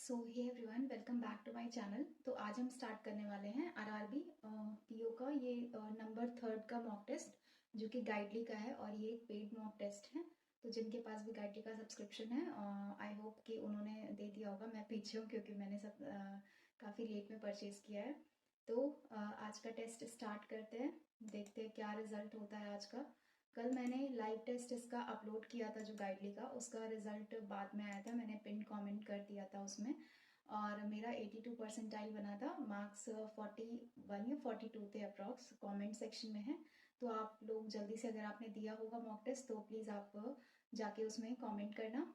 So hey everyone, welcome back to my channel. तो आज हम स्टार्ट करने वाले हैं आरआरबी पीओ का ये नंबर 3 का मॉक टेस्ट, जो कि गाइडली का है और ये एक पेड मॉक टेस्ट है। तो जिनके पास भी गाइडली का सब्सक्रिप्शन है, आई होप कि उन्होंने दे दिया होगा। मैं पीछे हूँ क्योंकि मैंने काफ़ी लेट में परचेज़ किया है। तो आज का टेस्ट स्टार्ट करते हैं, देखते हैं क्या रिज़ल्ट होता है आज का। कल मैंने लाइव टेस्ट इसका अपलोड किया था, जो गाइडली का, उसका रिजल्ट बाद में आया था। मैंने पिन कमेंट कर दिया था उसमें, और मेरा 82 परसेंटाइल बना था। मार्क्स 41 या 42 थे अप्रॉक्स, कमेंट सेक्शन में है। तो आप लोग जल्दी से, अगर आपने दिया होगा मॉक टेस्ट, तो प्लीज़ आप जाके उसमें कमेंट करना।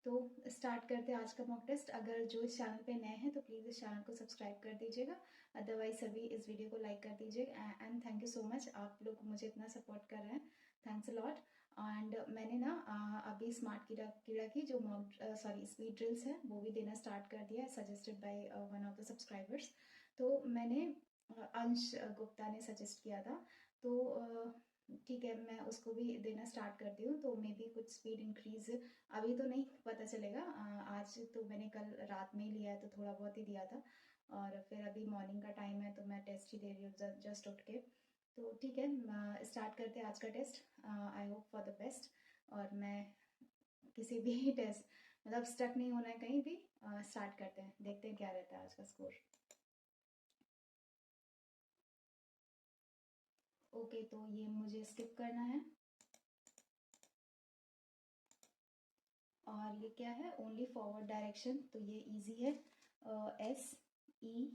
तो स्टार्ट करते हैं आज का मॉक टेस्ट। अगर जो इस चैनल पे नए हैं तो प्लीज़ इस चैनल को सब्सक्राइब कर दीजिएगा, अदरवाइज सभी इस वीडियो को लाइक कर दीजिएगा। And thank you so much, आप लोग मुझे इतना सपोर्ट कर रहे हैं, थैंक्स अ लॉट। एंड मैंने ना अभी स्मार्ट कीड़ा कीड़ा की जो स्पीड ड्रिल्स है वो भी देना स्टार्ट कर दिया है, suggested by one of the subscribers. तो मैंने अंश गुप्ता ने सजेस्ट किया था, तो ठीक है, मैं उसको भी देना स्टार्ट करती हूँ। तो मे बी कुछ स्पीड इंक्रीज अभी तो नहीं पता चलेगा। आज तो मैंने कल रात में ही लिया है, तो थोड़ा बहुत ही दिया था, और फिर अभी मॉर्निंग का टाइम है तो मैं टेस्ट ही दे रही हूँ जस्ट उठ के। तो ठीक है, स्टार्ट करते हैं आज का test. I hope for the best, और मैं किसी भी टेस्ट मतलब स्टक नहीं होना है कहीं भी। स्टार्ट करते हैं, देखते हैं क्या रहता है आज का स्कोर। ओके, तो ये मुझे स्किप करना है। और ये क्या है, ओनली फॉरवर्ड डायरेक्शन, तो ये इजी है। SEU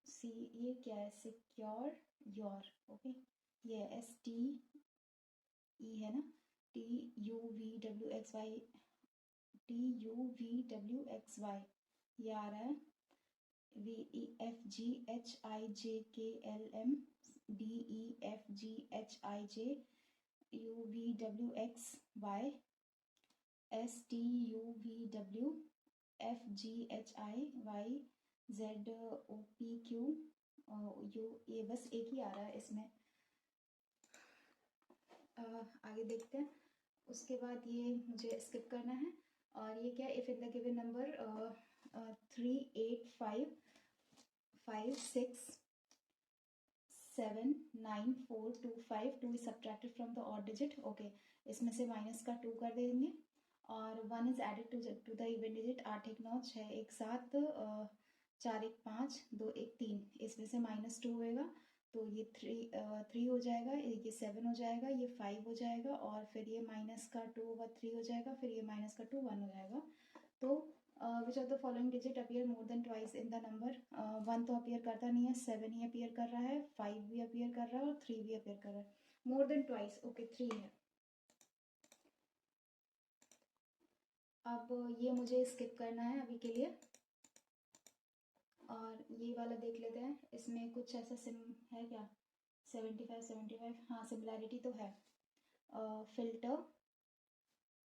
C, ये क्या है, सिक्योर योर, ओके। ये STE है ना, TUVWXY, ये आ रहा है। VEFGHIJKLMDEFGHIJUVWXY, STUVWFGHIYZOPQ यू, ये बस एक ही आ रहा है इसमें। आगे देखते हैं। उसके बाद ये मुझे स्किप करना है। और ये क्या, if in the given number 38556794252 is subtracted from the odd digit, okay. इसमें से माइनस का 2 कर देंगे, और 1 is added to the even digit. 8 1 9 6 1 7 4 1 5 2 1 3, इसमें से -2 होएगा, तो ये 3 हो जाएगा, ये 7 हो जाएगा, ये 5 हो जाएगा, और फिर ये माइनस का 2 होगा, 3 हो जाएगा, फिर ये माइनस का 2 1 हो जाएगा। तो विच of the following digit appear more than twice in the number. 1 तो अपीयर करता नहीं है, 7 ही अपीयर कर रहा है, 5 भी अपीयर कर रहा है, और 3 भी अपीयर कर रहा है। मोर देन ट्वाइस, ओके, 3 है। अब ये मुझे स्किप करना है अभी के लिए। और ये वाला देख लेते हैं, इसमें कुछ ऐसा सिम है क्या, 75 हाँ, सिमिलैरिटी तो है। Filter,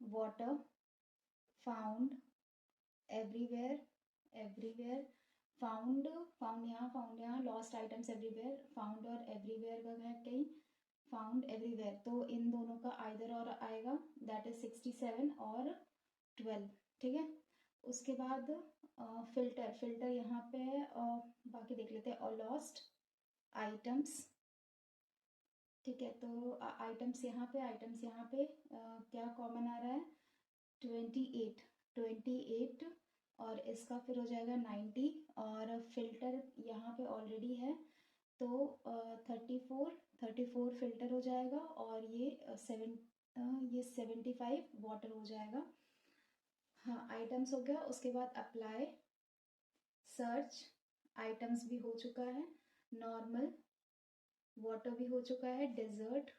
water, found, everywhere, everywhere, found, found यहाँ, लॉस्ट आइटम्स एवरीवेयर, फाउंड और एवरीवेयर का है कहीं, फाउंड एवरीवेयर, तो इन दोनों का आइदर और आएगा, दैट इज 67 और 12, ठीक है। उसके बाद फिल्टर, फिल्टर यहाँ पे है, बाकी देख लेते हैं, और लॉस्ट आइटम्स, ठीक है। तो आइटम्स यहाँ पे, आइटम्स यहाँ पे क्या कॉमन आ रहा है, 28, 28, और इसका फिर हो जाएगा 90, और फिल्टर यहाँ पे ऑलरेडी है, तो 34, 34 फिल्टर हो जाएगा, और ये 75 वाटर हो जाएगा। हाँ, आइटम्स हो गया। उसके बाद अप्लाई, सर्च, आइटम्स भी हो चुका है, नॉर्मल, वाटर भी हो चुका है, डेजर्ट,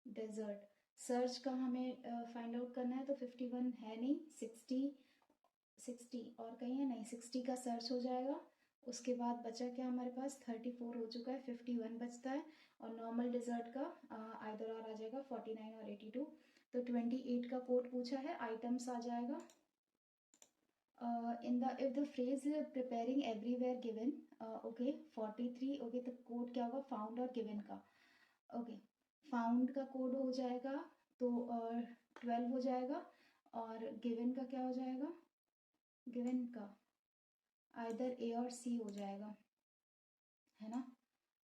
डेजर्ट। सर्च का हमें फाइंड आउट करना है, तो 51 है नहीं, 60, 60 और कहीं है नहीं, 60 का सर्च हो जाएगा। उसके बाद बचा क्या हमारे पास, 34 हो चुका है, 51 बचता है, और नॉर्मल डिजर्ट का आइदर और आ जाएगा, 49 और 82। तो 28 का कोड पूछा है, आइटम्स आ जाएगा। In the if the phrase preparing everywhere given, okay, 43, okay, तो कोड क्या होगा, फाउंड और गिवन का, ओके। फाउंड का कोड हो जाएगा, तो 12 हो जाएगा, और गिवन का क्या हो जाएगा, गिवन का आइदर ए और सी हो जाएगा, है ना।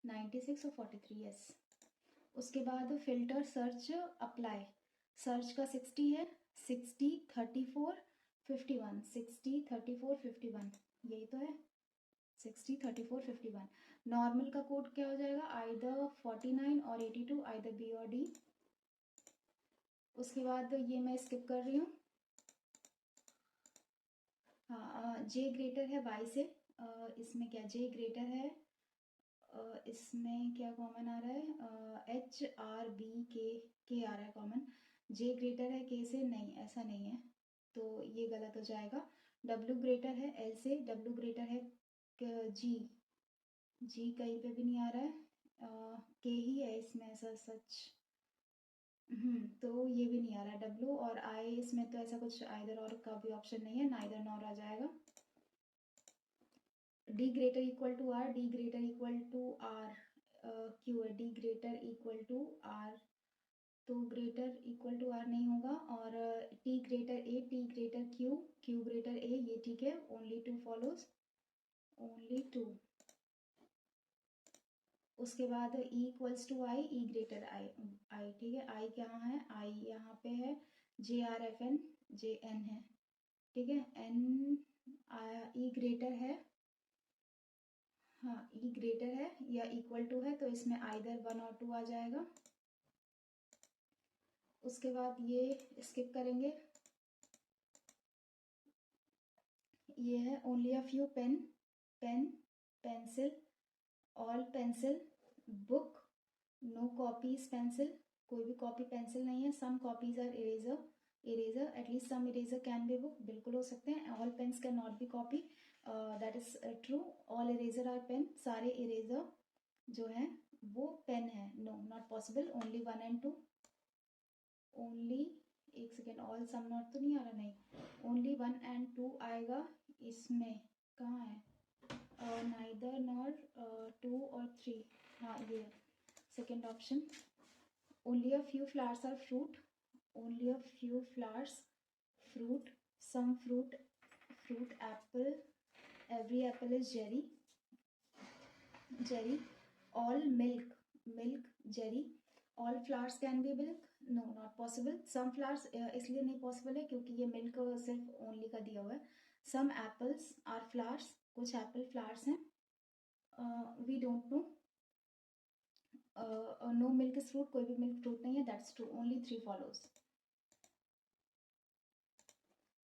96 और 43, यस। उसके बाद फिल्टर सर्च अप्लाई, सर्च का 60 है, 60 34 51, 60 34 51, यही तो है, 60 34 51। नॉर्मल का कोड क्या हो जाएगा, आइदर 49 और 82, आइदर बी और डी। उसके बाद ये मैं स्किप कर रही हूँ। हाँ, जे ग्रेटर है वाई से, इसमें क्या जे ग्रेटर है, इसमें क्या कॉमन आ रहा है, एच आर बी के आ रहा है कॉमन। जे ग्रेटर है के से, नहीं ऐसा नहीं है, तो ये गलत हो जाएगा। डब्ल्यू ग्रेटर है एल से, डब्ल्यू ग्रेटर है जी, जी कहीं पे भी नहीं आ रहा है, के ही है इसमें ऐसा सच। तो ये भी नहीं आ रहा है डब्ल्यू, और आई इसमें तो ऐसा कुछ आइदर और का भी ऑप्शन नहीं है, नाइदर नॉर आ जाएगा। D greater equal to R, D greater equal to R Q है, D greater equal to R, तो ग्रेटर इक्वल टू आर नहीं होगा। और T greater A, T greater Q, Q greater A, ये ठीक है, only two follows, only two. उसके बाद E equals to I, E greater I, I ठीक है, आई कहाँ है, आई यहाँ पे है, जे आर एफ एन, जे एन है, ठीक है, एन ई ग्रेटर है, हाँ ई ग्रेटर है या इक्वल टू है, तो इसमें आइदर 1 और 2 आ जाएगा। उसके बाद ये स्किप करेंगे, ये है only a few pen, pen pencil, all pencil, book, no copies pencil, कोई भी कॉपी पेंसिल नहीं है, some copies are eraser, eraser at least some eraser can be book, बिल्कुल हो सकते हैं। All pens can not be copy, that is true. All eraser are pen, सारे eraser जो है वो पेन है, no not possible, only 1 and 2, only, एक सेकेंड, ऑल सम नॉट तो नहीं आ रहा, नहीं, ओनली 1 and 2 आएगा इसमें, कहाँ है, नाइदर नॉर 2 और 3, हाँ ये second option. Only a few flowers are fruit, only a few flowers fruit, some fruit, fruit apple, every apple is jelly, jelly, all milk, milk jelly, all flowers can be milk, no not possible, some flowers इसलिए नहीं possible है क्योंकि ये milk सिर्फ only का दिया हुआ है। some apples are flowers, कुछ apple flowers हैं, we don't know, no milk is fruit, कोई भी milk fruit नहीं है, that's true, only 3 follows।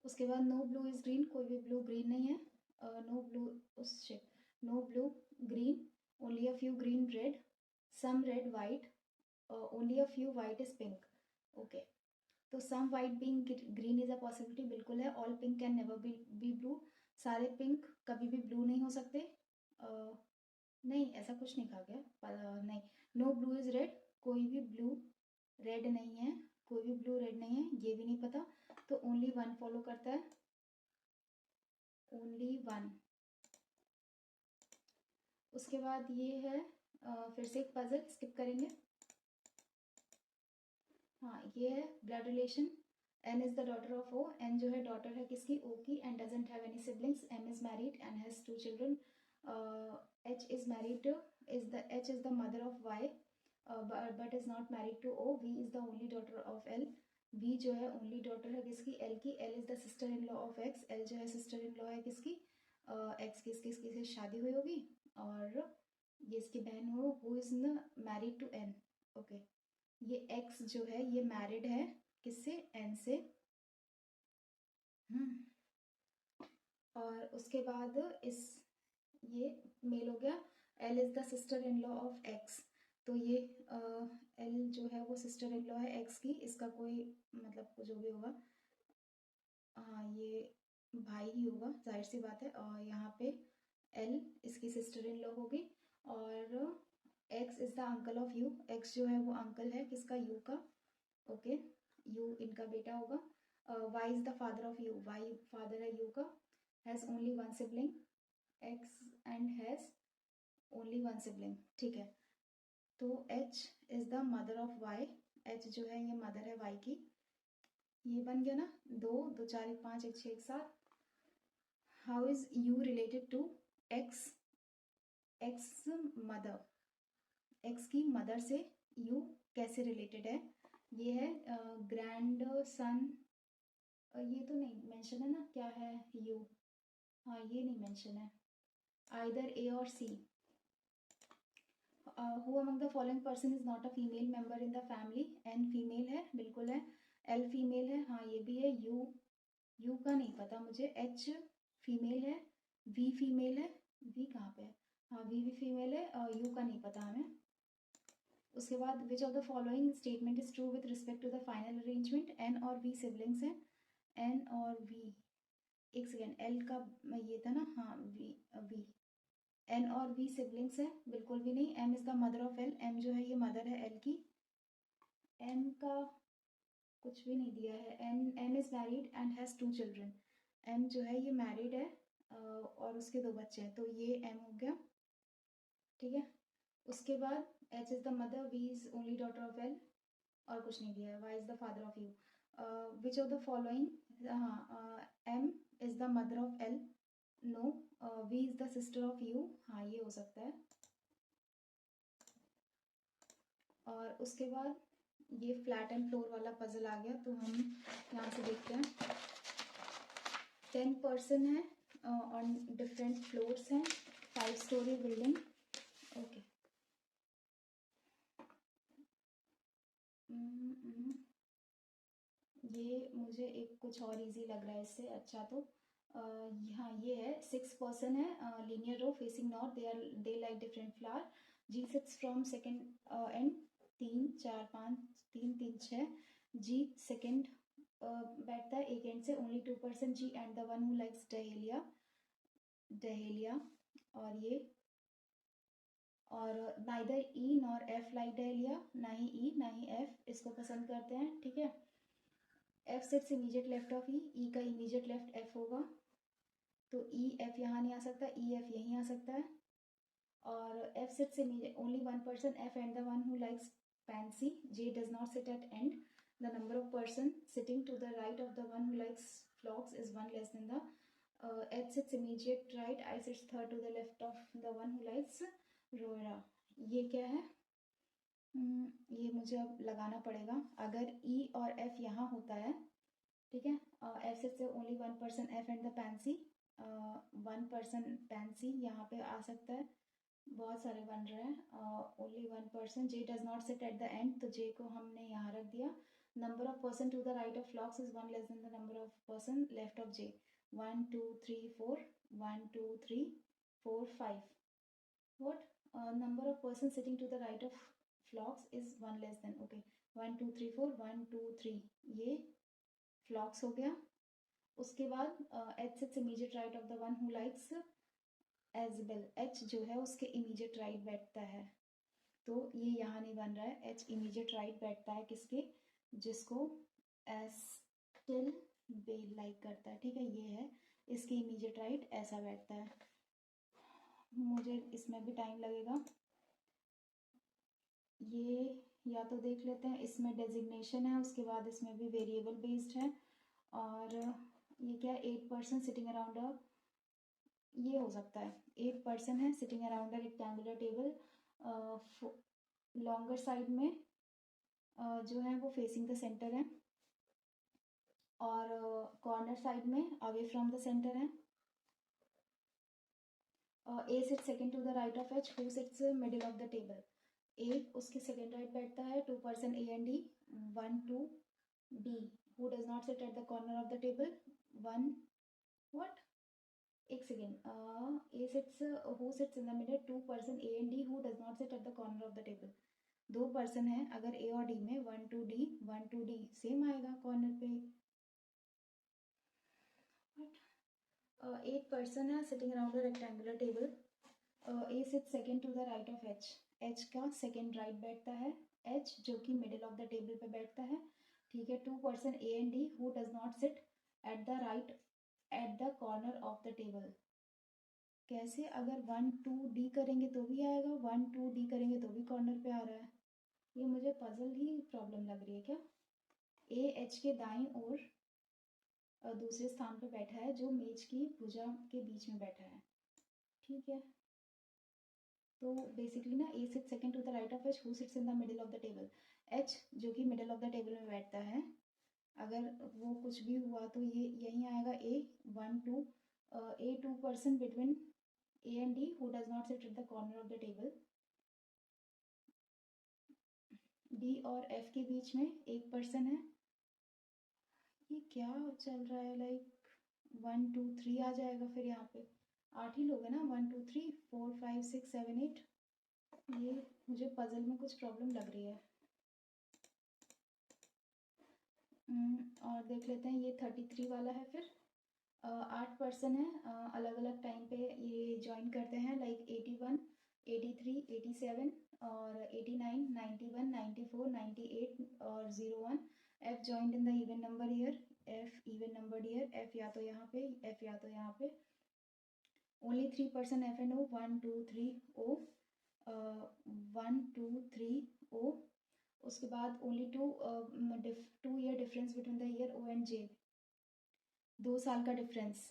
उसके बाद नो ब्लू इज ग्रीन, कोई भी ब्लू ग्रीन नहीं है, no blue no blue green, only a few green red, some red white, only a few white is pink, okay. तो some white being green is a possibility, बिल्कुल है। All pink can never be blue, सारे pink कभी भी blue नहीं हो सकते, नहीं ऐसा कुछ नहीं कहा गया, नहीं। नो ब्लू इज रेड, कोई भी ब्लू रेड नहीं है, कोई भी ब्लू रेड नहीं है, ये भी नहीं पता, तो ओनली 1 फॉलो करता है, ओनली 1। उसके बाद ये है फिर से एक पजल, स्किप करेंगे। हाँ ये है blood relation, N is the daughter of O, N जो है डॉटर है किसकी, ओ की, and doesn't have any siblings, M is married and has 2 children, H is married, is the H is the mother of Y, but is not married to O, V is the only daughter of L, V जो है only daughter है किसकी, L की, L is the sister in law of x, L जो है sister in law है किसकी, x की, इसकी से शादी हुई होगी, और ये इसकी बहन हो, हु इज न मैरिड टू एन, ओके। ये एक्स जो है ये मैरिड है किससे, एन से, और उसके बाद इस, ये मेल हो गया, L is the sister in law of x, तो ये एल जो है वो सिस्टर इन लॉ है एक्स की, इसका कोई मतलब जो भी होगा, हाँ ये भाई ही होगा, जाहिर सी बात है, और यहाँ पे एल इसकी सिस्टर इन लॉ होगी, और x is the uncle of you, x जो है वो अंकल है किसका, यू का, ओके, यू इनका बेटा होगा, Y is the father of U, Y father है यू का, has only 1 sibling, X and has only 1 sibling, ठीक है। तो H is the mother of Y, H जो है ये मदर है वाई की, ये बन गया ना, 2 2 4 1 5 1 6 1 7, how is U related to X X mother, X की मदर से यू कैसे रिलेटेड है। ये है ग्रैंड सन, ये तो नहीं मेंशन है ना क्या है यू, हाँ ये नहीं मेंशन है। आइदर ए और C. Who among the following person is not a female member in the family. N female है, बिल्कुल है। एल फीमेल है, हाँ ये भी है। यू का नहीं पता मुझे। एच फीमेल है। वी फीमेल है। वी कहाँ पे है, हाँ वी भी फीमेल है। यू का नहीं पता हमें। उसके बाद which of the following statement is true with respect to the final arrangement. N और वी सिबलिंग्स हैं। एन और वी, एक सेकेंड, एल का ये था ना, हाँ वी वी। एन और वी सिबलिंग्स है, बिल्कुल भी नहीं। M is the mother of L, M जो है ये मदर है एल की। एम का कुछ भी नहीं दिया है। M is married and has 2 children. M जो है ये मैरिड है और उसके 2 बच्चे हैं, तो ये एम हो गया, ठीक है। उसके बाद H is the mother, V is only daughter of L, और कुछ नहीं दिया है। Y is the father of U. Which of the following, हाँ M is the mother of L, no. V is the sister of U, हाँ ये हो सकता है। और उसके बाद ये फ्लैट एंड फ्लोर वाला पजल आ गया, तो हम यहाँ से देखते हैं। 10 पर्सन है ऑन डिफरेंट फ्लोर्स हैं, 5 स्टोरी बिल्डिंग, ओके। ये मुझे एक कुछ और इजी लग रहा है इससे अच्छा, तो यहाँ ये है 6 पर्सन है, linear row facing north, they like different flower. G sits from second end, 3 4 5, 3 3 6। G second बैठता है एक एंड से, only 2 person G and the one who likes dahlia, dahlia. और ये, और neither E nor F like dahlia, ना ही ई ना ही एफ इसको पसंद करते हैं, ठीक है। F sits immediate left of E का इमीडिएट लेफ्ट एफ होगा, तो ई एफ यहाँ नहीं आ सकता, ई एफ यहीं आ सकता है। और F sits immediate only 1 person, F and the one who likes fancy, J does not sit at end. The number of person sitting to the right of the one who likes phlox is 1 less than the. H sits immediate right, I sits third to the left of the one who likes रोयरा। ये क्या है, ये मुझे अब लगाना पड़ेगा। अगर ई और एफ यहाँ होता है, ठीक है, एफ से only 1 person F and the pansy, 1 person pansy यहाँ पे आ सकता है, बहुत सारे बन रहे हैं। Only 1 person, J does not sit at the end, तो जे को हमने यहाँ रख दिया। Number of person to the right of phlox is 1 less than the number of person left of J. 1 2 3 4, 1 2 3 4 5। What? Number of persons sitting to the right of flocks is 1 less than, okay. 1 2 3 4, 1 2 3, ये flocks हो गया। उसके बाद H sits immediate right of the one who likes एजबेल, H जो है उसके immediate right बैठता है, तो ये यहाँ नहीं बन रहा है। एच इमीडिएट राइट बैठता है किसके, जिसको एस्टेल बेल लाइक करता है, ठीक है, ये है इसके इमीडिएट राइट ऐसा बैठता है। मुझे इसमें भी टाइम लगेगा, ये या तो देख लेते हैं। इसमें डेजिग्नेशन है, उसके बाद इसमें भी वेरिएबल बेस्ड है। और ये क्या, 8 पर्सन सिटिंग अराउंड अ, ये हो सकता है 8 पर्सन है sitting around a rectangular table, longer side में जो है वो फेसिंग द सेंटर है, और कॉर्नर साइड में अवे फ्रॉम द सेंटर है। A sit second to the right of H, who sits middle of the table. A उसके second right बैठता है, 2 person A and D. 1 2 D, who does not sit at the corner of the table. 1 what, एक second, A sits, who sits in the middle, 2 person A and D, who does not sit at the corner of the table. 2 person है अगर A और D में, 1 2 D, 1 2 D same आएगा corner पे। 8 person है sitting around a rectangular table. A sit second to the right of H, H का second right बैठता है, एच जो कि मिडिल ऑफ द टेबल पे बैठता है, ठीक है। 2 person A and D, who does not sit at the right eight the corner of the table. कैसे, अगर 1 2 डी करेंगे तो भी आएगा, 1 2 डी करेंगे तो भी कॉर्नर पे आ रहा है। ये मुझे पजल ही प्रॉब्लम लग रही है क्या। ए एच के दाईं ओर दूसरे स्थान पर बैठा है जो मेज की भुजा के बीच में बैठा है। ठीक है, तो बेसिकली ना A sit second to the right of H, who sits in the middle of the table. H जो कि मिडिल ऑफ द टेबल में बैठता है, अगर वो कुछ भी हुआ तो ये यहीं आएगा ए 1 2, ए 2 person between A and D who does not sit at the corner of the table. D और एफ के बीच में एक पर्सन है। ये क्या चल रहा है, लाइक 1 2 3 आ जाएगा फिर यहाँ पे 8 ही लोग हैं ना, 1 2 3 4 5 6 7 8। ये मुझे पजल में कुछ प्रॉब्लम लग रही है। और देख लेते हैं, ये 33 वाला है। फिर 8 पर्सन है, अलग अलग टाइम पे ये ज्वाइन करते हैं, लाइक 81 83 87 और 89 91 94 98 और 01। F joined in the even number year, F even number year, F या तो यहाँ पे, एफ या तो यहाँ पे। Only 3 person F and O, 1 2 3 O, 1 2 3 O. उसके बाद only 2 year difference between the year O and J, 2 साल का डिफरेंस।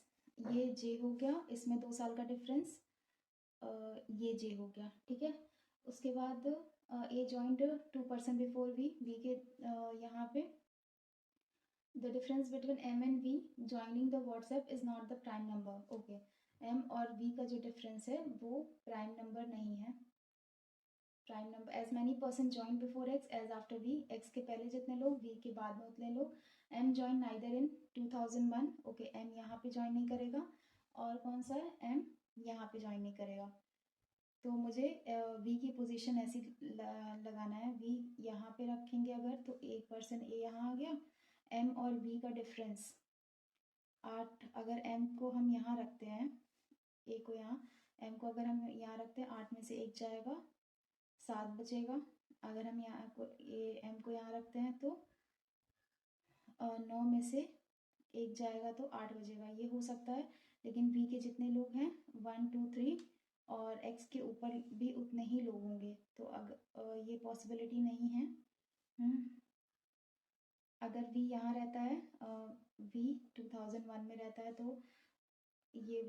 ये जे हो गया, इसमें 2 साल का डिफरेंस, ये जे हो गया। ठीक है, उसके बाद A joined 2 person before V, V के यहाँ पे the difference between M and V joining the WhatsApp is not the prime number. Okay, M और वी का जो डिफरेंस है वो प्राइम नंबर नहीं है। Prime number as many person join before X as after V, X के पहले जितने लोग, वी के बाद में उतने लोग। M join neither in 2001, okay, M यहाँ पे ज्वाइन नहीं करेगा। और कौन सा है, एम यहाँ पे ज्वाइन नहीं करेगा। तो मुझे वी की पोजीशन ऐसी लगाना है, वी यहाँ पे रखेंगे अगर, तो एक पर्सन ए यहाँ आ गया। एम और वी का डिफरेंस 8, अगर एम को हम यहाँ रखते हैं, ए को यहाँ, एम को अगर हम यहाँ रखते हैं, 8 में से 1 जाएगा, 7 बचेगा। अगर हम यहाँ को एम को यहाँ रखते हैं तो 9 में से 1 जाएगा तो 8 बचेगा। ये हो सकता है, लेकिन वी के जितने लोग हैं 1 2 3 और एक्स के ऊपर भी उतने ही लोग होंगे, तो अगर ये पॉसिबिलिटी नहीं है। अगर वी यहाँ रहता है, वी 2001 में रहता है, तो ये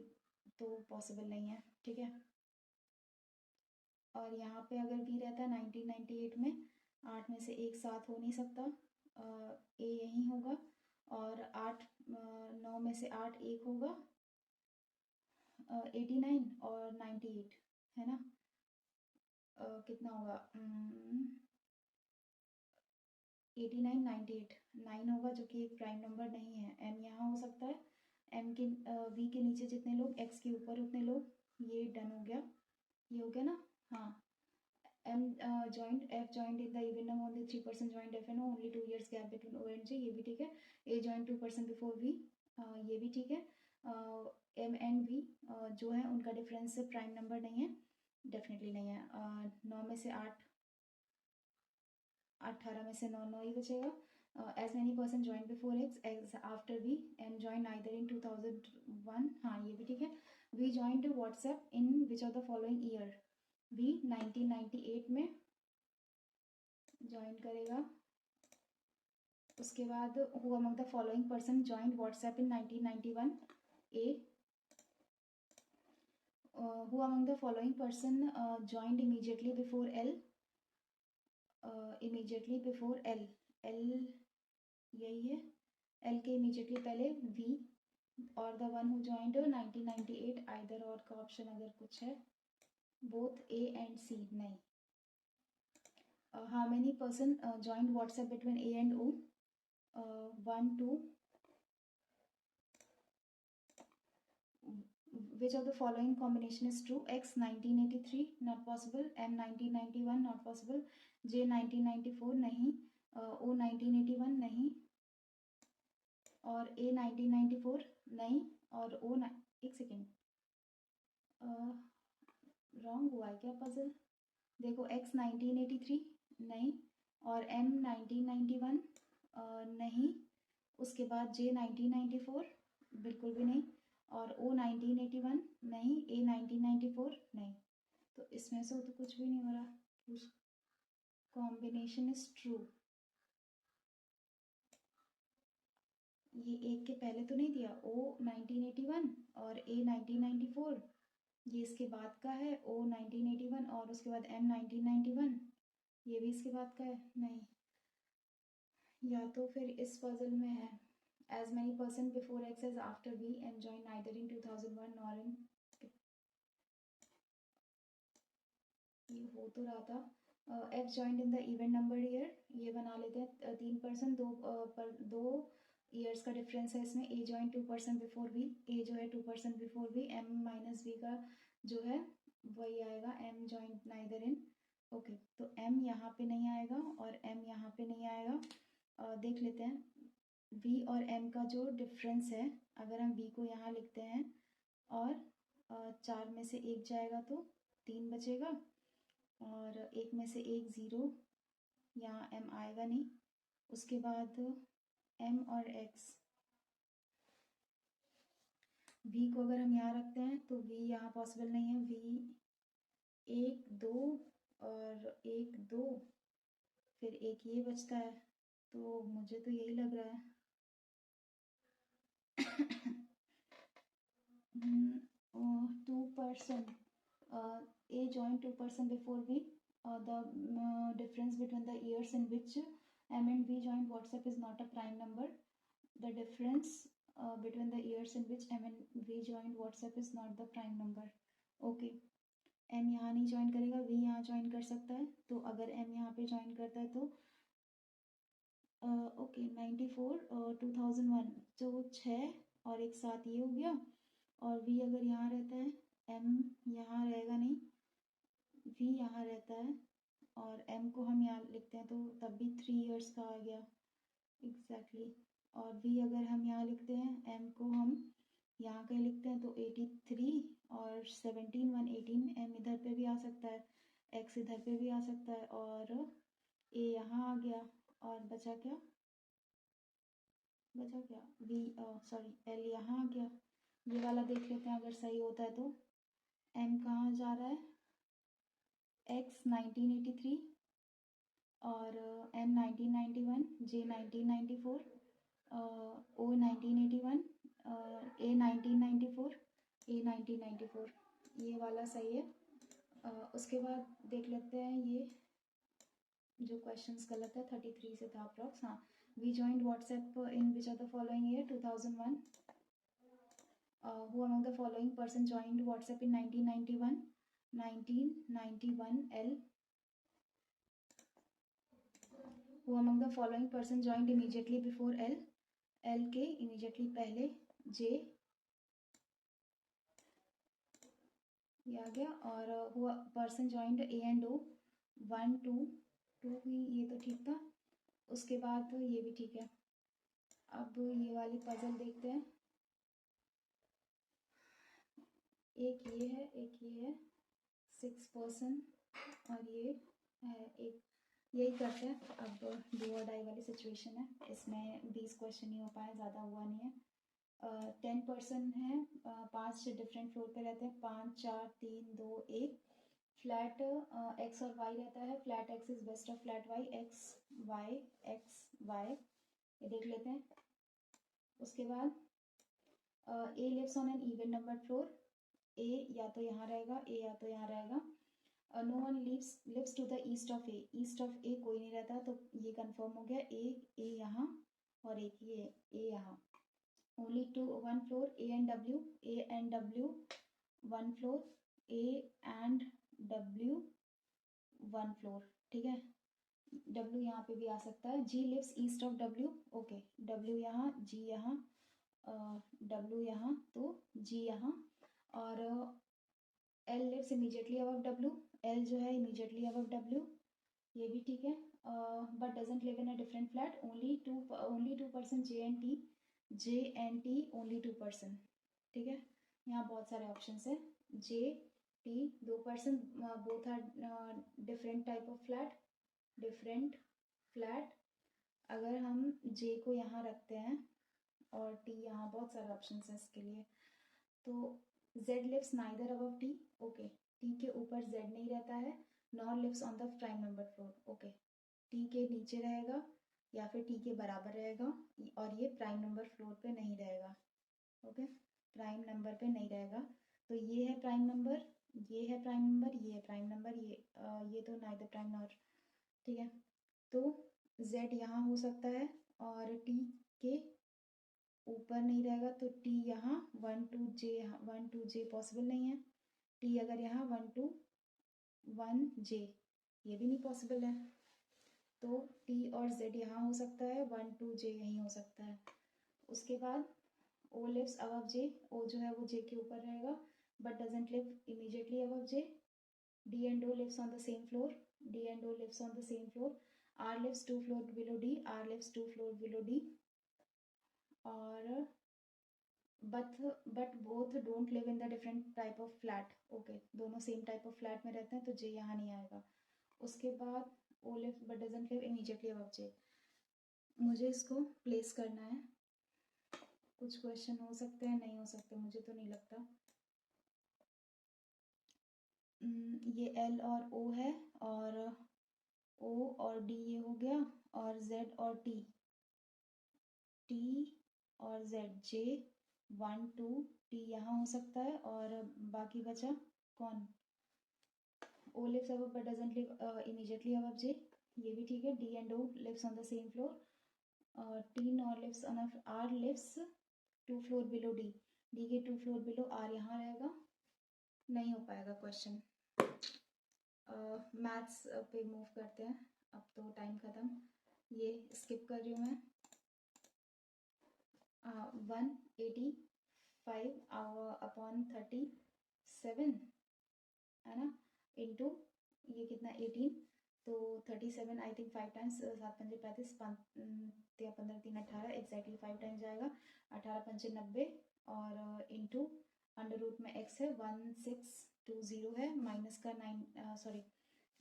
तो पॉसिबल नहीं है। ठीक है, और यहाँ पे अगर वी रहता है 1998 में, 8 में से 1 7 हो नहीं सकता, ए यहीं होगा। और 8 9 में से 8 1 होगा, 89 और 98 है ना। कितना होगा, 89 98 9 होगा, जो कि एक प्राइम नंबर नहीं है। एम यहाँ हो सकता है, एम के वी के नीचे जितने लोग, एक्स के ऊपर उतने लोग, ये डन हो गया, ये हो गया ना। हाँ, M joined, F joined in the even number, only 3 person joined F and O, only 2 years gap between O and J, ये भी ठीक है। A joined 2 person before V, ये भी ठीक है। एम एंड वी जो है उनका डिफरेंस प्राइम नंबर नहीं है, डेफिनेटली नहीं है। 9 में से 8, 18 में से 9 9 ही बचेगा। As many person join before X as after V, M join either in 2001, हाँ ये भी ठीक है। V joint WhatsApp in which of the following year, V 1998 में ज्वाइन करेगा। उसके बाद who among the following person join WhatsApp in 1991, A who among the following person joined immediately before L, immediately before L, L यही है, L के immediately पहले V, और the one who joined 1998 either और का ऑप्शन अगर कुछ है, बोथ ए एंड सी नहीं। How many person joined WhatsApp between A and O, 1 2, which of the following combination is true, x 1983 not possible, m 1991 not possible, j 1994 नहीं, o 1981 नहीं, और a 1994 नहीं, और o एक सेकेंड, रॉन्ग हुआ है क्या पजल, देखो x 1983 नहीं, और m 1991 नहीं, उसके बाद j 1994 बिल्कुल भी नहीं, और o 1981 नहीं, a 1994 नहीं। तो इसमें से तो कुछ भी नहीं हो रहा, कॉम्बिनेशन इज ट्रू। ये एक के पहले तो नहीं दिया, O 1981 और A 1994, ये इसके बाद का है O 1981 और उसके बाद M 1991, ये भी इसके बाद का है। नहीं, या तो फिर इस पजल में है as many person before X as after V and joined neither in 2001 nor in, ये हो तो रहा था X joined in the event numbered year, ये बना लेते हैं 3%, दो ईयर्स का डिफरेंस है इसमें। A joined 2% before V, A जो है 2% before V, M minus V का जो है वही आएगा M joined neither in। Okay, तो M यहाँ पे नहीं आएगा और M यहाँ पे नहीं आएगा। देख लेते हैं V और M का जो डिफरेंस है, अगर हम V को यहाँ लिखते हैं और 4 में से 1 जाएगा तो 3 बचेगा और 1 में से 1 0, यहाँ M आएगा नहीं। उसके बाद M और X, V को अगर हम यहाँ रखते हैं तो V यहाँ पॉसिबल नहीं है। V 1 2 और 1 2, फिर एक ये बचता है, तो मुझे तो यही लग रहा है 2%, A joined 2% before V, the difference between the years in which M and V joined WhatsApp is not a prime number, the difference between the years in which M and V joined WhatsApp is not the prime number। Okay, M यहाँ नहीं join करेगा, V यहाँ join कर सकता है, तो अगर M यहाँ पे ज्वाइन करता है तो ओके 94 2001, तो 6 और एक साथ ये हो गया, और V अगर यहाँ रहता है, M यहाँ रहेगा नहीं, V यहाँ रहता है और M को हम यहाँ लिखते हैं तो तब भी 3 इयर्स का आ गया एग्जैक्टली। और V अगर हम यहाँ लिखते हैं, M को हम यहाँ कहीं लिखते हैं तो 83 और 17 118, M इधर पे भी आ सकता है, X इधर पे भी आ सकता है और A यहाँ आ गया, और बचा क्या V, सॉरी L यहाँ आ गया। ये वाला देख लेते हैं अगर सही होता है तो। M कहाँ जा रहा है, X 1983 और M 1991, J 1994, O 1981, A 1994, A 1994, ये वाला सही है। उसके बाद देख लेते हैं ये जो क्वेश्चंस गलत है, 33 से था अप्रॉक्स। हाँ, V joined WhatsApp in which are the following year 2001, who among the following person joined WhatsApp in 1991, 1991 L, who among the following person joined immediately before L, L के immediately पहले J, ये आ गया, और who person joined A and O 1 2 2 भी, ये तो ठीक था। उसके बाद तो ये भी ठीक है। अब ये वाली पजल देखते हैं, एक ये है, एक ये है, 6% और ये है एक, यही करते हैं। अब डू और डाई वाली सिचुएशन है, इसमें 20 क्वेश्चन ही हो पाए, ज़्यादा हुआ नहीं है। 10% है, 5 डिफरेंट फ्लोर पे रहते हैं, 5 4 3 2 1, फ्लैट एक्स और वाई रहता है, flat X is west of flat Y, X Y, ये देख लेते हैं। उसके बाद A lives on an even number floor, A या तो यहाँ रहेगा, ए या तो यहाँ रहेगा। No one lives to the east of A, east of A कोई नहीं रहता, तो ये कंफर्म हो गया। ए यहाँ और एक ये ए यहाँ। Only two one floor A and W one floor, A and W one floor, ठीक है। डब्ल्यू यहाँ पे भी आ सकता है। G lives east of W, okay, W यहाँ, जी यहाँ, डब्ल्यू यहाँ, तो जी यहाँ। और L lives immediately above W, L जो है इमीजिएटली अबव डब्ल्यू, ये भी ठीक है। But doesn't live in a different flat, only 2% J and T only 2%, ठीक है। यहाँ बहुत सारे ऑप्शन है, J T 2%, both are different type of flat. अगर हम जे को यहाँ रखते हैं और टी यहाँ, बहुत सारे ऑप्शन है इसके लिए। तो z lives neither above t, okay, t के ऊपर z नहीं रहता है, nor lives on the prime number floor, okay, t के नीचे रहेगा, या फिर टी के बराबर रहेगा, और ये प्राइम नंबर फ्लोर पे नहीं रहेगा। ओके, प्राइम नंबर पे नहीं रहेगा। तो ये है प्राइम नंबर, ये है प्राइम नंबर, ये है प्राइम नंबर, ये तो नाइदर प्राइम नॉर, ठीक है। तो z यहाँ हो सकता है और t के ऊपर नहीं रहेगा, तो t यहाँ 1 to j, 1 to j possible नहीं है। t अगर यहाँ 1 to 1 j, ये भी नहीं पॉसिबल है। तो t और z यहाँ हो सकता है, 1 to j यहीं हो सकता है। उसके बाद O lives above J, O जो है वो J के ऊपर रहेगा but doesn't live immediately above J. D and O lives on the same floor, D and O lives on the same floor. R lives 2 floor below D, R lives 2 floor below D. और but both don't live in the different type of flat. Okay, दोनों same type of flat में रहते हैं, तो J यहाँ नहीं आएगा। उसके बाद O lives but doesn't live immediately above J. मुझे इसको प्लेस करना है। कुछ क्वेश्चन हो सकते हैं, नहीं हो सकते, मुझे तो नहीं लगता। ये L और O है, और O और D ये हो गया, और Z और T और Z, J 1 2 T यहाँ हो सकता है, और बाकी बचा कौन? O lives above but doesn't live immediately above J, ये भी ठीक है। D and O lives on the same floor, T nor lives on R lives 2 floor below D, D के 2 floor below R यहाँ रहेगा, नहीं हो पाएगा क्वेश्चन। मैथ्स पे मूव करते हैं, अब तो टाइम ख़त्म, ये स्किप कर रही हूँ मैं। 185 अपॉन 37 है ना, इंटू ये कितना 18, तो 37 आई थिंक 5 टाइम्स, 7 पंजे 35, 15 3 18, एग्जैक्टली 5 टाइम्स जाएगा, 18 पंजे 90, और इंटू अंडर रूट में x है 1620 है, माइनस का 9 सॉरी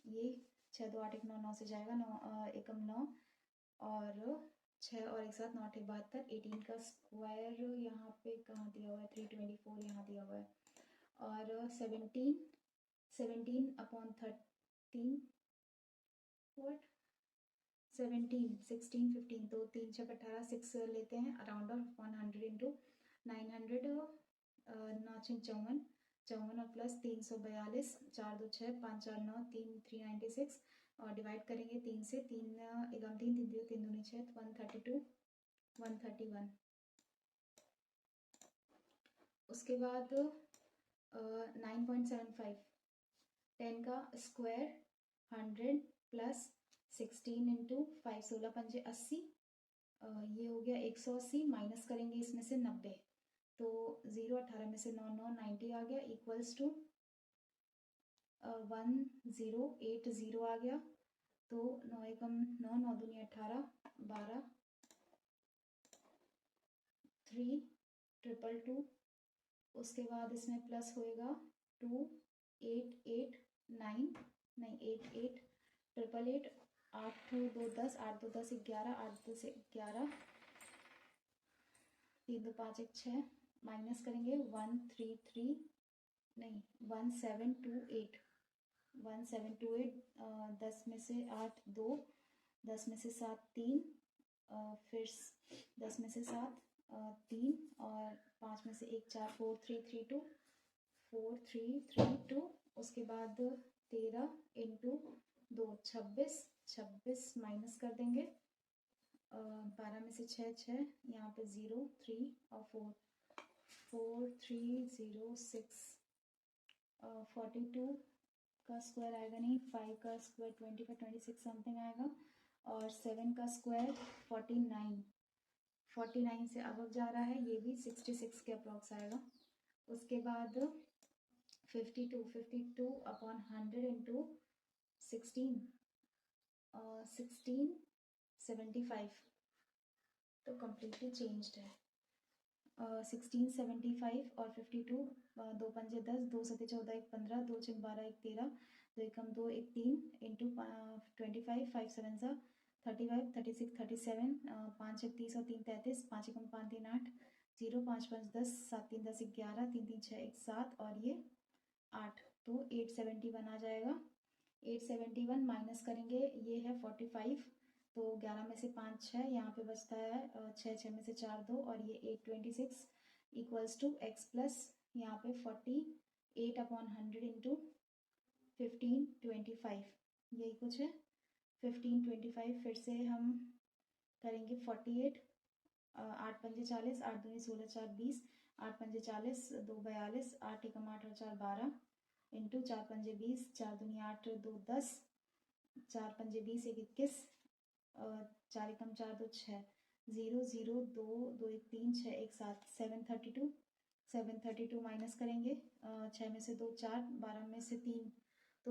ये 6 2 8 1 9 9 से जाएगा, 9 एकम 9, और 6 और एक साथ 9 8 72, 18 का स्क्वायर यहाँ पे कहाँ दिया हुआ है, 324 यहाँ दिया हुआ है, और 17 अपॉन 13 व्हाट 17 16 15, तो 3 6 18 6 लेते हैं अराउंड ऑफ 100 इंटू 900, 9 54 54 और प्लस 342, 4 2 6 5 4 9 3 396, और डिवाइड करेंगे 3 से, 3 एकम 3 3 3 3 दूनी 6, 132 131। उसके बाद 9.75, 10 का स्क्वायर 100 प्लस 16 इंटू 5, 16 पंजे 80, ये हो गया 180, माइनस करेंगे इसमें से 90, तो 0 18 में से 9 9 90 आ गया, इक्वल्स टू 1080 आ गया, तो 9 एकम 9 9 दूनी 18 12 3 222, उसके बाद इसमें प्लस होएगा 2 8 8 9 नहीं 8 8 888, 8 2 10 8 2 10 11 8 2 से 11, 3 2 5 1 6, माइनस करेंगे 133 नहीं 1728, 1728, 10 में से 8 2, 10 में से 7 3, फिर 10 में से 7 3, और 5 में से 1 4, 4332 4332, उसके बाद 13 इंटू 2 26 26, माइनस कर देंगे 12 में से 6 6, यहाँ पे 0 3 और 4 4306, 42 का स्क्वायर आएगा नहीं, 5 का स्क्वायर 25 26 समथिंग आएगा, और 7 का स्क्वायर 49 से अब जा रहा है, ये भी 66 के अप्रॉक्स आएगा। उसके बाद 52 अपॉन 100 इंटू 16 1675, तो कम्प्लीटली चेंज्ड है। 1675 और 52, 2 पंजे 10, 2 सते 14 1 15, 2 6 12 1 13, 2 एकम 2 1 3 इंटू 25 5 7 सा 35 36 37, 5 1 30 और 3 33, 5 एकम 5 3 8 0 5 5 10 7 3 10 11 3 3 6 1 7, और ये 8, तो 871 आ जाएगा। 871 माइनस करेंगे, ये है 45, तो 11 में से 5 6, यहाँ पे बचता है 6 6 में से 4 2, और ये 826 इक्वल्स टू एक्स प्लस यहाँ पे 48/100 इंटू 1525, यही कुछ है 1525। फिर से हम करेंगे 48, 8 पंजे 40, 8 दूनी 16 4 20, 8 पंजे 40, 2 42, 8 एकम 8 और 4 12 इंटू 4 पंजे 20, 4 दूनी 8 2 10, 4 पंजे 20 1 21, 4 एकम 4 2 6, 0 0 2 2 1 3 6 1 7, 732 माइनस करेंगे 6 में से 2 4, 12 में से 3, तो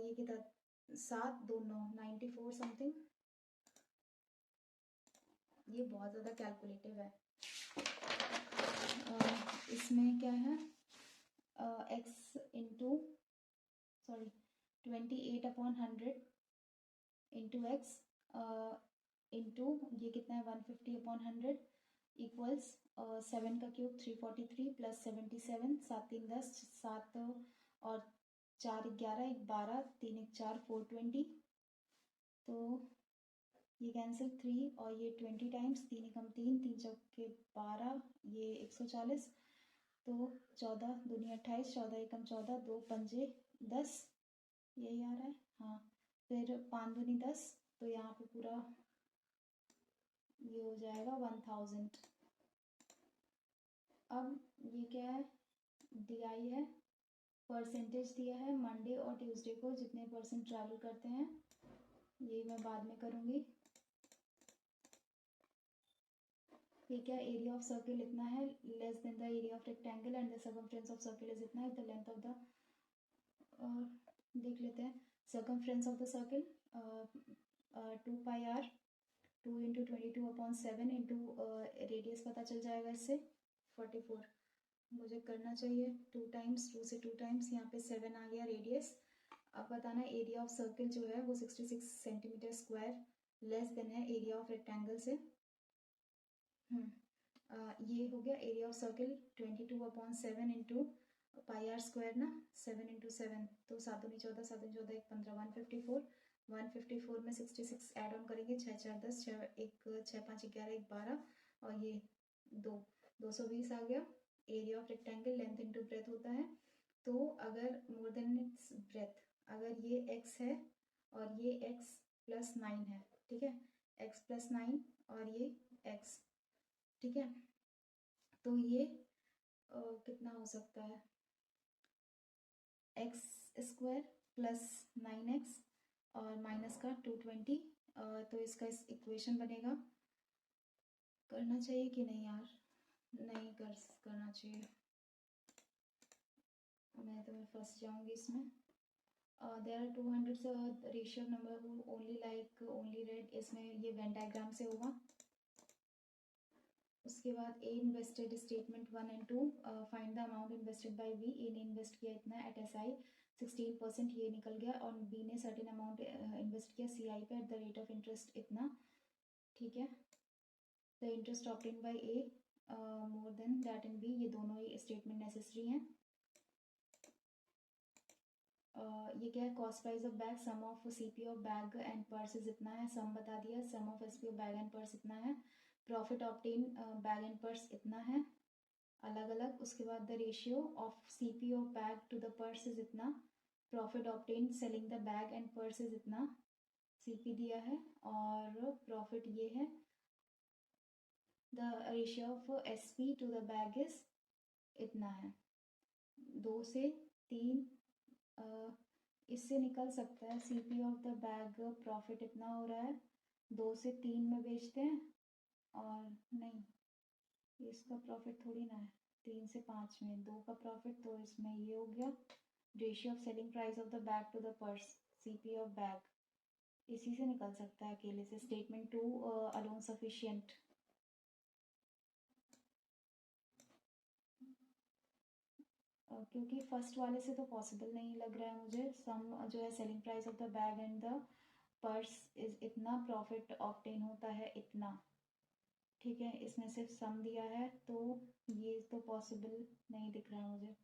ये कितना 7 2 9 94 समथिंग। ये बहुत ज़्यादा कैलकुलेटिव है। इसमें क्या है x into sorry 28/100 into x into ये कितना है 150/100 इक्वल्स 7 का क्यूब 343 प्लस 77, 7 3 10, 7 और 4 11, 1 12, 3 1 4 420, तो ये कैंसिल 3 और ये 20 टाइम्स 3 एकम 3 3 चौके 12, ये 140, तो 14 दूनी 28, 14 एकम 14, 2 पंजे 10, यही आ रहा है हाँ। फिर 5 दूनी 10, तो यहाँ पे पूरा ये हो जाएगा 1000। अब ये क्या है DI है, परसेंटेज दिया है मंडे और ट्यूसडे को जितने परसेंट ट्रैवल करते हैं, ये मैं बाद में करूँगी। ये क्या एरिया ऑफ सर्किल इतना है less than the area of rectangle and the circumference of circle is इतना है द लेंथ ऑफ द देख लेते हैं circumference of the circle 2 pi r 2 into 22/7 into radius पता चल जाएगा इससे 44, मुझे करना चाहिए 2 टाइम्स 2 से 2 टाइम्स, यहाँ पे 7 आ गया रेडियस। अब बताना एरिया ऑफ सर्किल जो है वो 66 सेंटीमीटर स्क्वायर लेस देन है एरिया ऑफ रेक्टेंगल से। ये हो गया area of circle 22/7 into pi r square ना 7 इंटू 7, तो 7 दूनी 14, 7 दूनी 14 1 15 154 में 66 ऐड ऑन करेंगे 6 4 10, 6 1 6 5 11 1 12 और ये 220 आ गया। Area of rectangle length into breadth होता है, तो अगर मोर देन इट्स ब्रेथ, अगर ये x है और ये x प्लस 9 है, ठीक है x प्लस 9 और ये x, ठीक है, तो ये कितना हो सकता है x स्क्वायर प्लस 9x और माइनस का 220, तो इसका इस इक्वेशन बनेगा। करना चाहिए कि नहीं यार, नहीं करना चाहिए, मैं फंस जाऊंगी इसमें। There are 200 ratio number who only like only red, इसमें ये वेन डायग्राम से होगा। उसके बाद A invested statement 1 and 2, find the amount invested by B, A ने इन्वेस्ट किया इतना एट SI 16%, ये निकल गया, और बी ने सर्टेन अमाउंट इन्वेस्ट किया CI पे at the rate of interest इतना, ठीक है। The interest obtain by A more than that in B, ये दोनों ही स्टेटमेंट नेसेसरी हैं। ये क्या है cost price of bag, sum of CP of bag and purse इतना है, सम बता दिया, sum of SP of bag and purse इतना है, profit obtain bag and purse इतना है अलग अलग। उसके बाद the ratio of CP of bag to the purse is इतना, profit obtain selling the bag and purse is इतना, CP दिया है और प्रॉफिट ये है। The ratio of SP to the bag is इतना है। 2 से 3 इससे निकल सकता है CP of the bag profit इतना हो रहा है, 2 से 3 में बेचते हैं, और नहीं इसका प्रॉफिट थोड़ी ना है 3 से 5 में 2 का प्रॉफिट, तो इसमें ये हो गया ratio of selling price of the bag to the purse CP of bag, इसी से निकल सकता है अकेले से, स्टेटमेंट 2 अलोन सफिशिएंट। क्योंकि फर्स्ट वाले से तो पॉसिबल नहीं लग रहा है मुझे, सम जो है selling price of the bag and the purse is इतना, प्रॉफिट ऑब्टेन होता है इतना, ठीक है, इसमें सिर्फ सम दिया है, तो ये तो पॉसिबल नहीं दिख रहा है मुझे।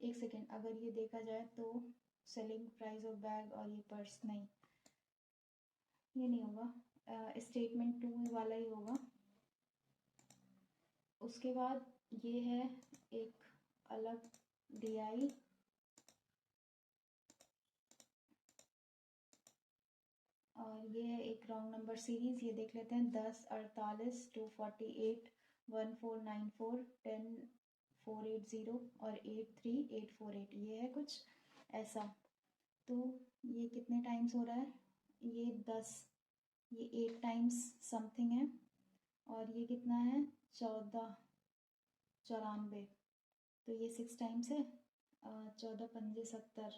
एक सेकेंड, अगर ये देखा जाए तो सेलिंग प्राइस ऑफ बैग और ये पर्स, नहीं ये नहीं होगा, स्टेटमेंट 2 वाला ही होगा। उसके बाद ये है एक अलग DI, और ये है एक रॉन्ग नंबर सीरीज। ये देख लेते हैं 10, 48, 248, 1494, 10, 480 और 83848। ये है कुछ ऐसा। तो ये कितने टाइम्स हो रहा है? ये 10, ये 8 टाइम्स समथिंग है, और ये कितना है? 1494। तो ये 6 टाइम्स है। 14 पंजे 70,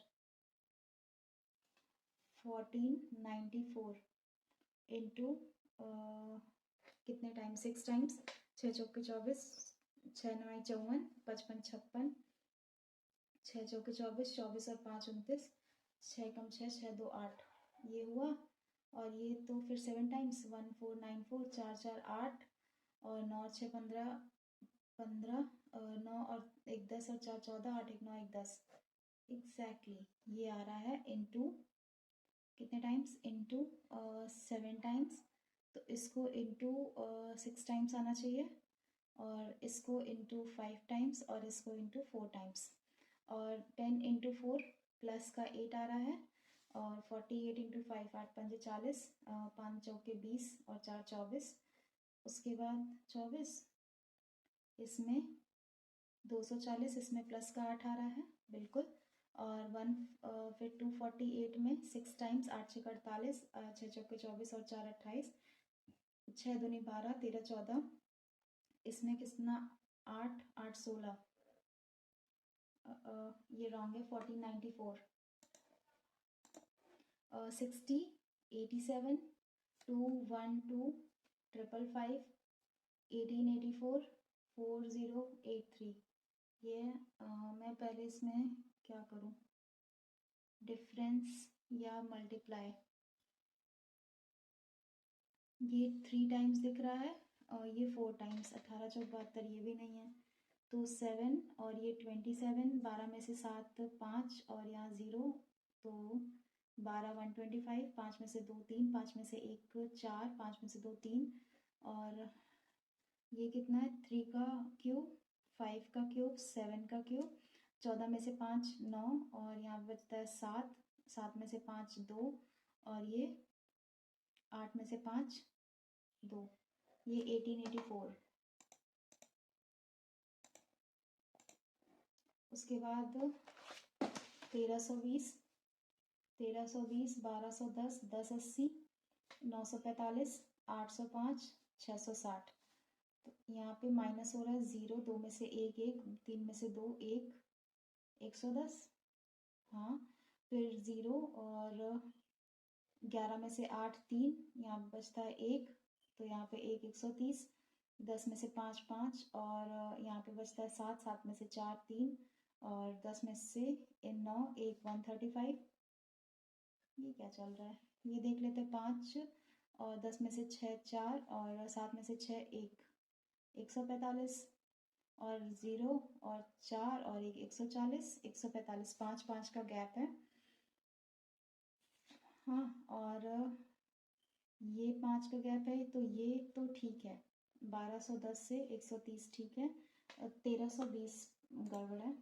1494 इंटू कितने टाइम्स? 6 टाइम्स। 6 चौके 24, 6 9 54, 55 56, 6 चौके 24, 24 और 5 29, 6 कम 6, 6 2 8। ये हुआ। और ये तो फिर 7 टाइम्स, 1494, 4 4 8, और 9 6 15 15, 9 और 1 10, और 4 14, 8 1 9 1 10। एग्जैक्टली ये आ रहा है इंटू कितने टाइम्स? Into 7 times. तो इसको इंटू 6 टाइम्स आना चाहिए, और इसको इंटू 5 टाइम्स, और इसको इंटू 4 टाइम्स। और 10 इंटू 4 प्लस का 8 आ रहा है, और 48 इंटू 5, 8 पंजे 40, 5 चौके 20 और 4 24। उसके बाद 24, इसमें 240, इसमें प्लस का 8 आ रहा है बिल्कुल। और फिर 248 में 6 टाइम्स, 8 6 48, 6 चौके 24 और 4 28, 6 दूनी 12, 13 14। इसमें कितना? 8 8 16। ये रॉन्ग है। 1494, 60, 87, 212, 555, 1884, 4083। ये मैं पहले इसमें क्या करूं? डिफरेंस या मल्टीप्लाई? ये 3 टाइम्स दिख रहा है, और ये 4 टाइम्स। 18 चौक 72, ये भी नहीं है। तो 7, और ये 27, 12 में से 7 5, और यहाँ 0, तो 12 125, 5 में से 2 3, 5 में से 1 4, 5 में से 2 3, और ये कितना है? 3 का क्यूब, 5 का क्यूब, 7 का क्यूब, 14 में से 5 9, और यहाँ बचता है 7, 7 में से 5 2, और ये 8 में से 5 2। ये 1884। उसके बाद 1320, 1320, 1210, 1080, 945, 805, 660। तो यहाँ पे माइनस हो रहा है 0, 2 में से 1 1, 3 में से 2 1, 110। हाँ, फिर 0, और 11 में से 8 3, यहाँ बचता है 1, तो यहाँ पे 1 130, 10 में से 5 5, और यहाँ पे बचता है 7, 7 में से 4 3, और 10 में से 9 1 135। ये क्या चल रहा है? ये देख लेते हैं 5, और 10 में से 6 4, और 7 में से 6 1, 145, और 0 और 4 और 1 140, 145, 5 5 का गैप है। हाँ, और ये 5 का गैप है, तो ये तो ठीक है। 1210 से 130 ठीक है। 1320 गड़बड़ है।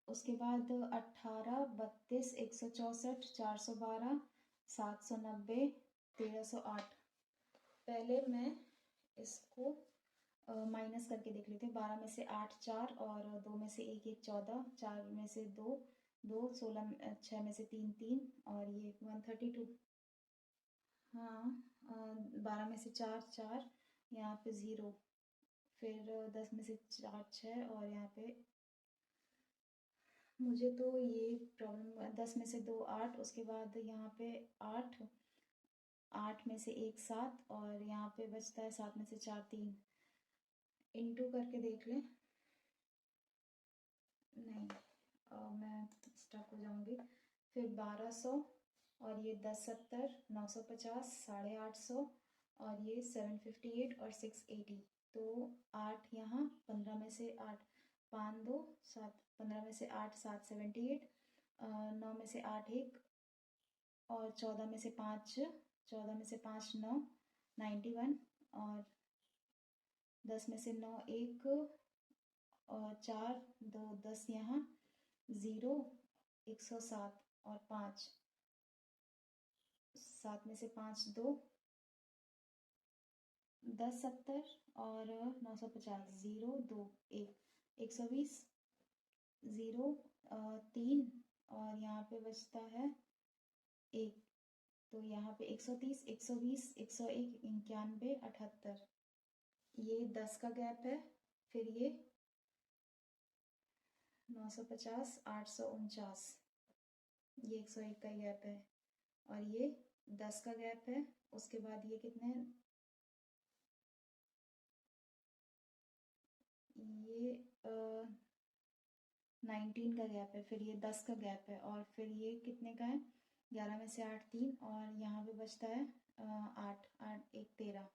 उसके बाद 18 32 164, 412, 790, 1308। पहले मैं इसको माइनस करके देख लेते हैं। 12 में से 8 4, और 2 में से 1 1 14, 4 में से 2 2, 16 6 में से 3 3, और ये 132। हाँ, 12 में से 4 4, यहाँ पे 0, फिर 10 में से 4 6, और यहाँ पे मुझे तो ये प्रॉब्लम। 10 में से 2 8, उसके बाद यहाँ पे 8, 8 में से 1 7, और यहाँ पे बचता है 7 में से 4 3। इंटू करके देख लें। नहीं, मैं स्टक हो जाऊंगी। फिर 1200, और ये 1070, 950, 850, और ये 758 और 680। तो 8 यहाँ, 15 में से 8 5 2 7, 15 में से 8 7 78, 9 में से 8 1, और 14 में से 5 14 में से 5 9, 91, और 10 में से 9 1, और 4 2 10, यहाँ 0 107, और 5 7 में से 5 2 10 70, और 950, 0 2 1 120, 0 3, और यहाँ पे बचता है 1, तो यहाँ पे 130 120 101 91 78, ये 10 का गैप है। फिर ये 950 849, ये 101 का गैप है, और ये 10 का गैप है। उसके बाद ये कितने हैं, ये 19 का गैप है, फिर ये 10 का गैप है, और फिर ये कितने का है, 11 में से 8 3, और यहाँ पे बचता है 8 8 1 13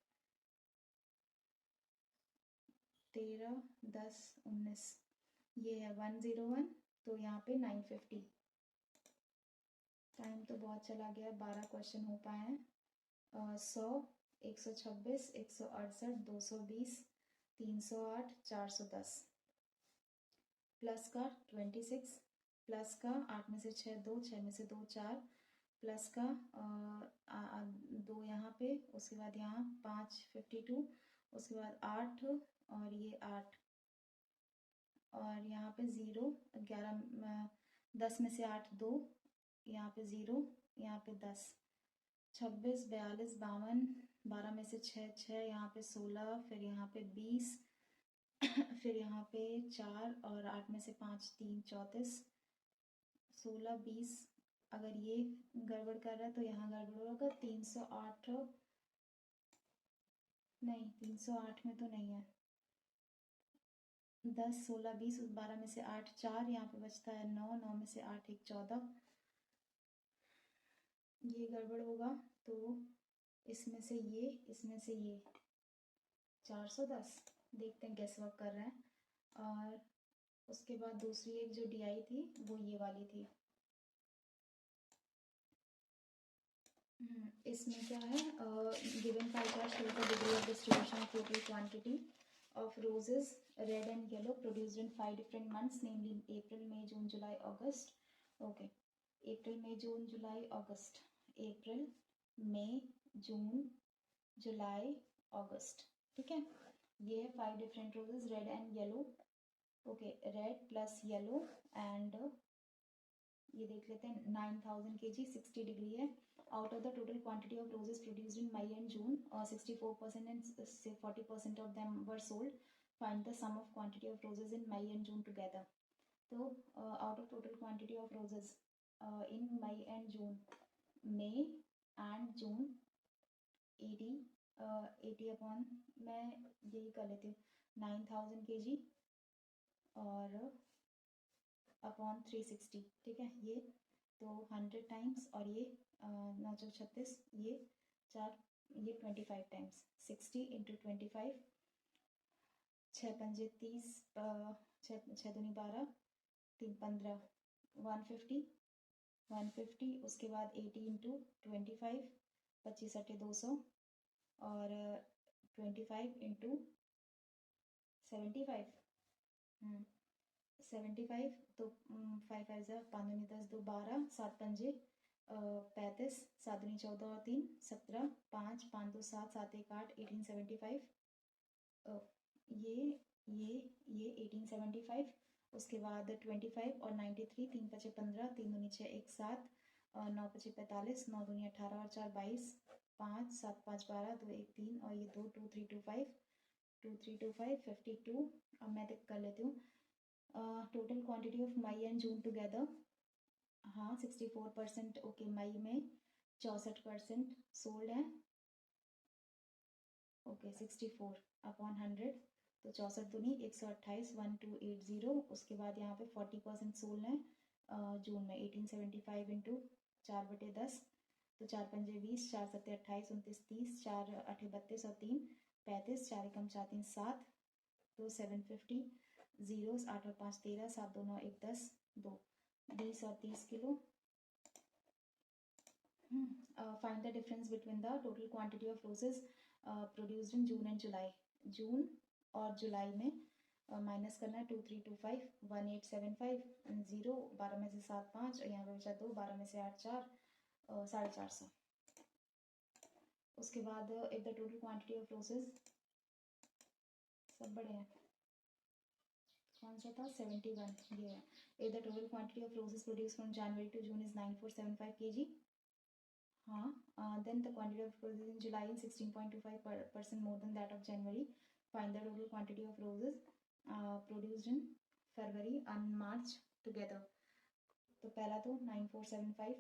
13 10 19, ये है 101, तो यहाँ पे 950। टाइम तो बहुत चला गया, 12 क्वेश्चन हो पाए हैं। 100 126 168 220 308 410, प्लस का 26, प्लस का 8 में से 6 2, 6 में से 2 4, प्लस का 2 यहाँ पे, उसके बाद यहाँ 5 52, उसके बाद 8, और ये 8, और यहाँ पे 0 11 10 में से 8 2, यहाँ पे 0, यहाँ पे 10 26 42 52, 12 में से 6 6, यहाँ पे 16, फिर यहाँ पे 20 फिर यहाँ पे 4, और 8 में से 5 3 34 16 20, अगर ये गड़बड़ कर रहा है तो यहाँ गड़बड़ होगा। 308 नहीं, 308 में तो नहीं है। 10 16 20, 12 में से 8 4, यहाँ पे बचता है 9 9 में से 8 1 14, ये गड़बड़ होगा। तो इसमें से ये, इसमें से ये 410, देखते हैं, गैस वर्क कर रहे हैं। और उसके बाद दूसरी एक जो DI थी वो ये वाली थी। इसमें क्या है, given pie chart shows the degree of distribution of total quantity of roses red and yellow produced in 5 different months, namely April May June July August. Okay, April May June July August, April May June July August, ठीक है। ये है 5 different roses red and yellow. Okay, red plus yellow, and ये देख लेते हैं 9000 kg 60 degree है। Out of the total quantity of roses produced in May and June, 64% and 40% of them were sold, find the sum of quantity of roses in May and June together. तो out of total quantity of roses in May and June, May and June 80 80 upon, मैं यही कर लेती हूँ 9000 kg और upon 360, ठीक है। ये तो 100 टाइम्स, और ये 936, ये 4, ये 25 टाइम्स, 60 इंटू 25, 6 पंजे 30, 6 दूनी 12, 3 15, 150, उसके बाद 80 इंटू 25, 25 अट्ठे 200, और 25 इंटू 75, 75, तो 5 5 ज़ा 5 दूनी 10 2 12, 7 पंजे 35, 7 दूनी 14 और 3 17, 5 5 2 7 7 1 8, 1875, ये 1875। उसके बाद 25 और 93, 3 5 15, 3 दूनी 6 1 7, 9 5 45, 9 दूनी 18 और 4 22, 5 7 5 12, 2 1 3, और ये 2 2 3 2 5, 2 3 2 5 52। अब मैं तक कर लेती हूँ total quantity of May and June together. हाँ, 64%। ओके, मई में 64% सोल्ड है। ओके, 64 अपॉन 100, तो 64 दूनी 128, 1280। उसके बाद यहाँ पे 40% सोल्ड है जून में, 1875 इंटू 4/10, तो 4 पंजे 20, 4 सत्ते 28 29 30, 4 अठे 32 और 3 35, 4 एकम 4 3 7, तो 750, जीरोस 8 और 5 13, 7 2 9 1 10, 2 20 और 30 kilo, Find the difference between the total quantity of roses produced in June and July. जून और जुलाई में माइनस करना है 2325 1875 0 12 में से 7 5 और यहाँ पे बचा 2 12 में से 8 4 450। उसके बाद if the total quantity of roses, सब बड़े हैं, कौन सा था 71, ये है। If the total quantity of roses produce from January to June is 9475 kg, हाँ, then the quantity of roses in July is 16.25% more than that of January. Find the total quantity of roses produced in February and March together. तो पहला तो 9475,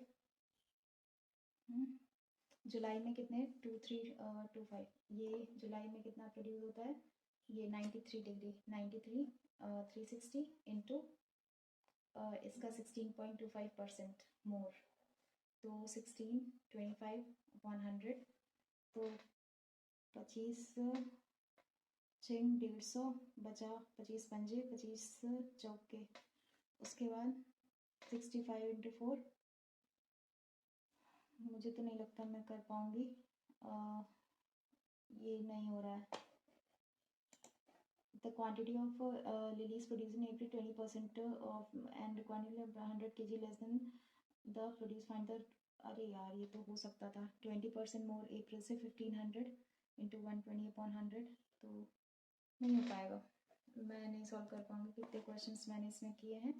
जुलाई में कितने 2325, ये जुलाई में कितना produce होता है, ये 93 डिग्री 93 360 इंटू इसका 16.25% मोर, तो 16 25 100, तो 25 छिंग 150 बचा 25 पंजे 25 चौके। उसके बाद 65 इंटू 4, मुझे तो नहीं लगता मैं कर पाऊँगी, ये नहीं हो रहा है। The quantity of lilies produced in April 20% of and quantity of 100 kg less than the produce find the, अरे यार ये तो हो सकता था 20% मोर अप्रैल से 1500 इंटू 120/100, तो नहीं हो पाएगा, मैं नहीं सॉल्व कर पाऊँगी। कितने क्वेश्चंस मैंने इसमें किए हैं,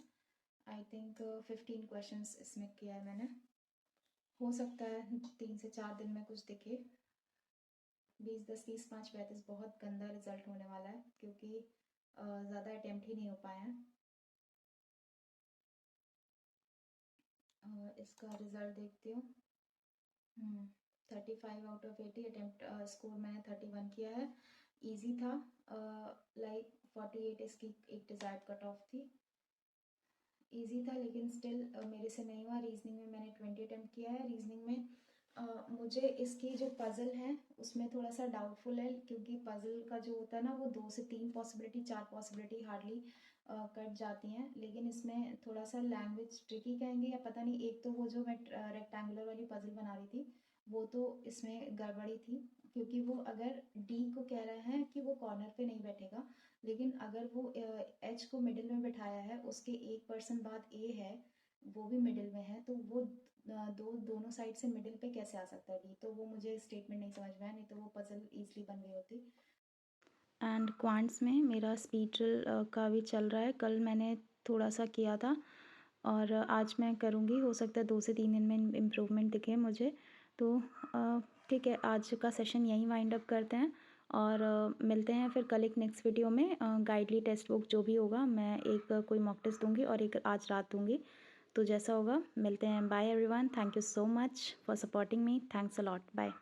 आई थिंक 15 क्वेश्चंस इसमें किया है मैंने। हो सकता है 3 से 4 दिन में कुछ दिखे। 20 10 30 5 35 बहुत गंदा रिजल्ट होने वाला है क्योंकि ज़्यादा अटैम्प्ट ही नहीं हो पाए हैं। इसका रिज़ल्ट देखती हूँ। 35 आउट ऑफ 80 अटैम्प्ट, स्कोर मैंने 31 किया है। इजी था, लाइक 48 इसकी एक डिज़ायर्ड कट ऑफ थी, इजी था लेकिन स्टिल मेरे से नहीं हुआ। रीजनिंग में मैंने 20 अटैम्प्ट किया है। रीजनिंग में मुझे इसकी जो पज़ल है उसमें थोड़ा सा डाउटफुल है क्योंकि पज़ल का जो होता है ना वो 2 से 3 पॉसिबिलिटी 4 पॉसिबिलिटी हार्डली कट जाती हैं, लेकिन इसमें थोड़ा सा लैंग्वेज ट्रिकी कहेंगे या पता नहीं। एक तो वो जो मैं रेक्टेंगुलर वाली पज़ल बना रही थी वो तो इसमें गड़बड़ी थी क्योंकि वो अगर डी को कह रहे हैं कि वो कॉर्नर पे नहीं बैठेगा, लेकिन अगर वो एच को मिडिल में बिठाया है, उसके 1% बाद ए है वो भी मिडिल में है, तो वो दोनों साइड से मिडिल पे कैसे आ सकता है डी, तो वो मुझे स्टेटमेंट नहीं समझ में आया, नहीं तो वो पजल ईजिली बन गई होती। एंड क्वांट्स में मेरा स्पीचल का भी चल रहा है, कल मैंने थोड़ा सा किया था और आज मैं करूँगी, हो सकता है 2 से 3 दिन में इम्प्रूवमेंट दिखे मुझे। तो ठीक है, आज का सेशन यहीं वाइंड अप करते हैं और मिलते हैं फिर कल एक नेक्स्ट वीडियो में। गाइडली टेक्स्ट बुक जो भी होगा मैं एक कोई मॉक टेस्ट दूँगी और एक आज रात दूँगी, तो जैसा होगा मिलते हैं। Bye everyone, thank you so much for supporting me, thanks a lot, bye.